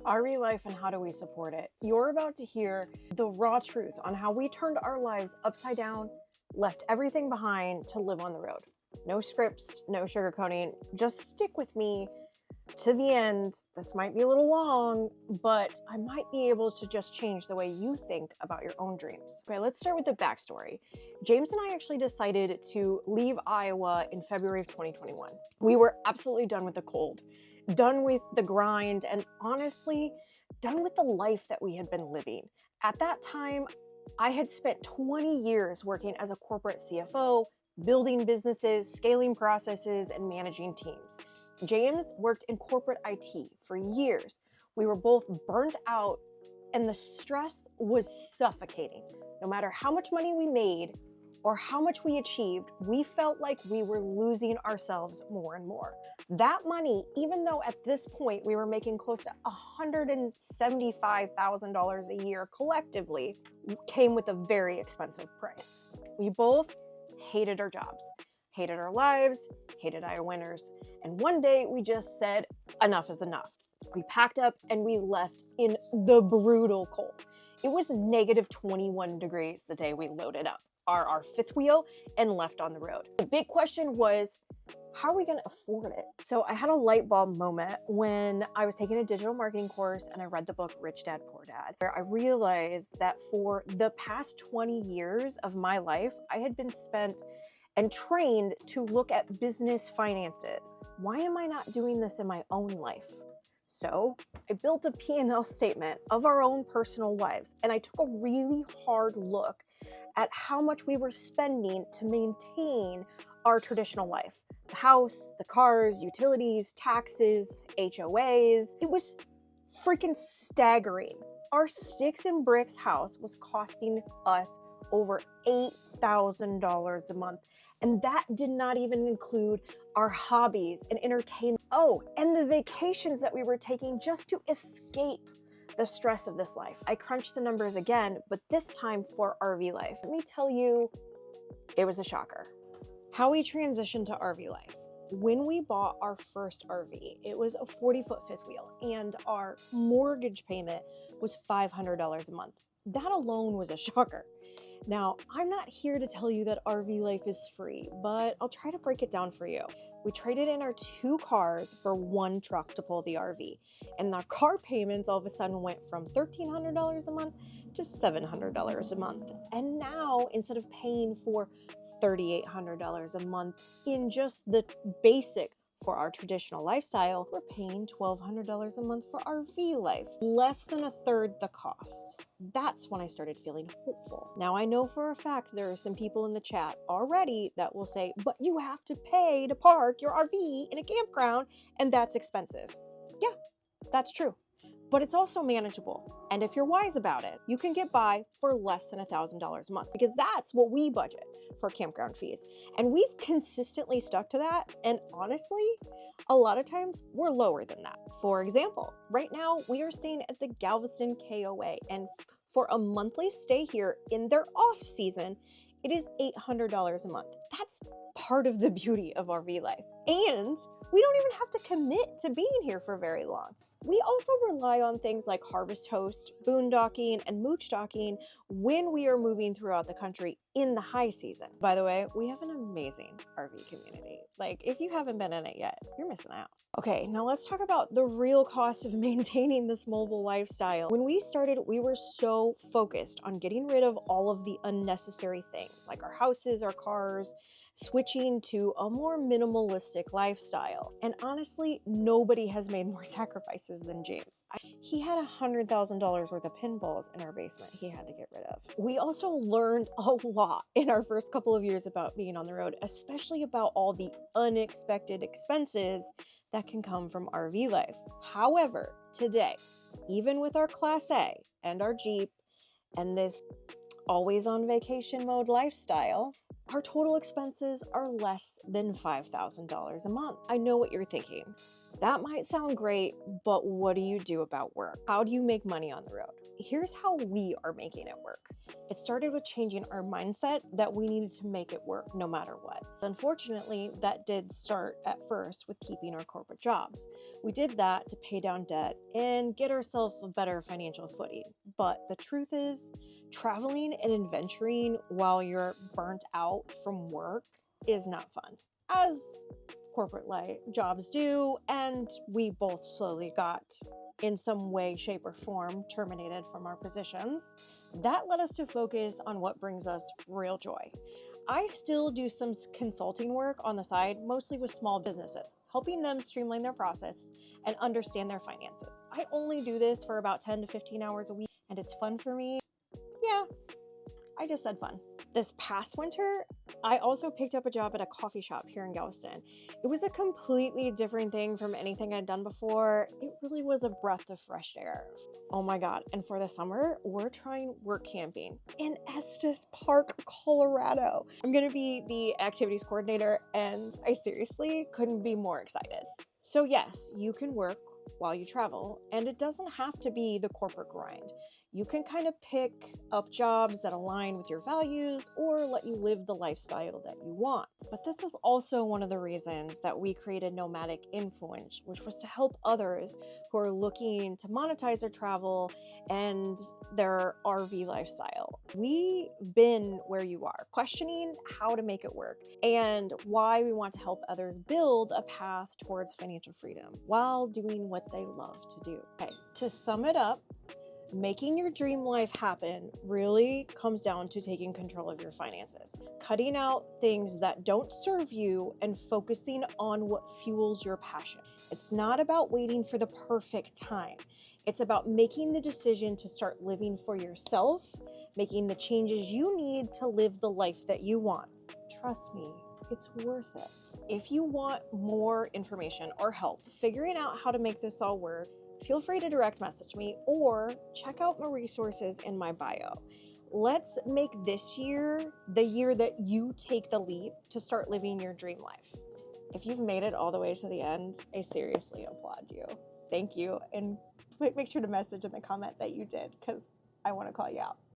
RE life and how do we support it? You're about to hear the raw truth on how we turned our lives upside down, left everything behind to live on the road. No scripts, no sugarcoating, just stick with me to the end. This might be a little long, but I might be able to just change the way you think about your own dreams. Okay, let's start with the backstory. James and I actually decided to leave Iowa in February of 2021. We were absolutely done with the cold, done with the grind, and honestly, done with the life that we had been living. At that time, I had spent 20 years working as a corporate CFO, building businesses, scaling processes, and managing teams. James worked in corporate IT for years. We were both burnt out, and the stress was suffocating. No matter how much money we made or how much we achieved, we felt like we were losing ourselves more and more. That money, even though at this point we were making close to $175,000 a year collectively, came with a very expensive price. We both hated our jobs, hated our lives, hated our winters. And one day we just said, enough is enough. We packed up and we left in the brutal cold. It was negative 21 degrees the day we loaded up our fifth wheel and left on the road. The big question was, how are we going to afford it? So I had a light bulb moment when I was taking a digital marketing course and I read the book Rich Dad Poor Dad, where I realized that for the past 20 years of my life, I had been spent and trained to look at business finances. Why am I not doing this in my own life? So I built a P&L statement of our own personal lives, and I took a really hard look at how much we were spending to maintain our traditional life. The house, the cars, utilities, taxes, HOAs. It was freaking staggering. Our sticks and bricks house was costing us over $8,000 a month. And that did not even include our hobbies and entertainment. Oh, and the vacations that we were taking just to escape the stress of this life. I crunched the numbers again, but this time for RV life. Let me tell you, it was a shocker. How we transitioned to RV life. When we bought our first RV, it was a 40-foot fifth wheel, and our mortgage payment was $500 a month. That alone was a shocker. Now, I'm not here to tell you that RV life is free, but I'll try to break it down for you. We traded in our 2 cars for 1 truck to pull the RV, and our car payments all of a sudden went from $1,300 a month to $700 a month. And now, instead of paying for $3,800 a month in just the basic for our traditional lifestyle, we're paying $1,200 a month for RV life, less than a third the cost. That's when I started feeling hopeful. Now, I know for a fact there are some people in the chat already that will say, but you have to pay to park your RV in a campground, and that's expensive. Yeah, that's true. But it's also manageable. And if you're wise about it, you can get by for less than $1,000 a month, because that's what we budget for campground fees. And we've consistently stuck to that. And honestly, a lot of times we're lower than that. For example, right now we are staying at the Galveston KOA, and for a monthly stay here in their off season, it is $800 a month. That's part of the beauty of RV life. And we don't even have to commit to being here for very long. We also rely on things like harvest host, boondocking, and mooch-docking when we are moving throughout the country in the high season. By the way, we have an amazing RV community. Like, if you haven't been in it yet, you're missing out. Okay, now let's talk about the real cost of maintaining this mobile lifestyle. When we started, we were so focused on getting rid of all of the unnecessary things, like our houses, our cars, switching to a more minimalistic lifestyle. And honestly, nobody has made more sacrifices than James. He had $100,000 worth of pinballs in our basement he had to get rid of. We also learned a lot in our first couple of years about being on the road, especially about all the unexpected expenses that can come from RV life. However, today, even with our Class A and our Jeep and this always on vacation mode lifestyle, our total expenses are less than $5,000 a month. I know what you're thinking. That might sound great, but what do you do about work? How do you make money on the road? here's how we are making it work. It started with changing our mindset that we needed to make it work no matter what. Unfortunately, that did start at first with keeping our corporate jobs. We did that to pay down debt and get ourselves a better financial footing. But the truth is, traveling and adventuring while you're burnt out from work is not fun, as corporate jobs do, and we both slowly got, in some way, shape, or form, terminated from our positions. That led us to focus on what brings us real joy. I still do some consulting work on the side, mostly with small businesses, helping them streamline their process and understand their finances. I only do this for about 10 to 15 hours a week, and it's fun for me. Yeah, I just said fun. This past winter, I also picked up a job at a coffee shop here in Galveston. It was a completely different thing from anything I'd done before. It really was a breath of fresh air. Oh my God. And for the summer, we're trying work camping in Estes Park, Colorado. I'm going to be the activities coordinator, and I seriously couldn't be more excited. So yes, you can work while you travel, and it doesn't have to be the corporate grind. You can kind of pick up jobs that align with your values or let you live the lifestyle that you want. But this is also one of the reasons that we created Nomadic Influence, which was to help others who are looking to monetize their travel and their RV lifestyle. We've been where you are, questioning how to make it work and why we want to help others build a path towards financial freedom while doing what they love to do. Okay, to sum it up, making your dream life happen really comes down to taking control of your finances, cutting out things that don't serve you and focusing on what fuels your passion. It's not about waiting for the perfect time. It's about making the decision to start living for yourself, making the changes you need to live the life that you want. Trust me, it's worth it. If you want more information or help figuring out how to make this all work, feel free to direct message me or check out my resources in my bio. Let's make this year the year that you take the leap to start living your dream life. If you've made it all the way to the end, I seriously applaud you. Thank you. And make sure to message in the comment that you did, because I want to call you out.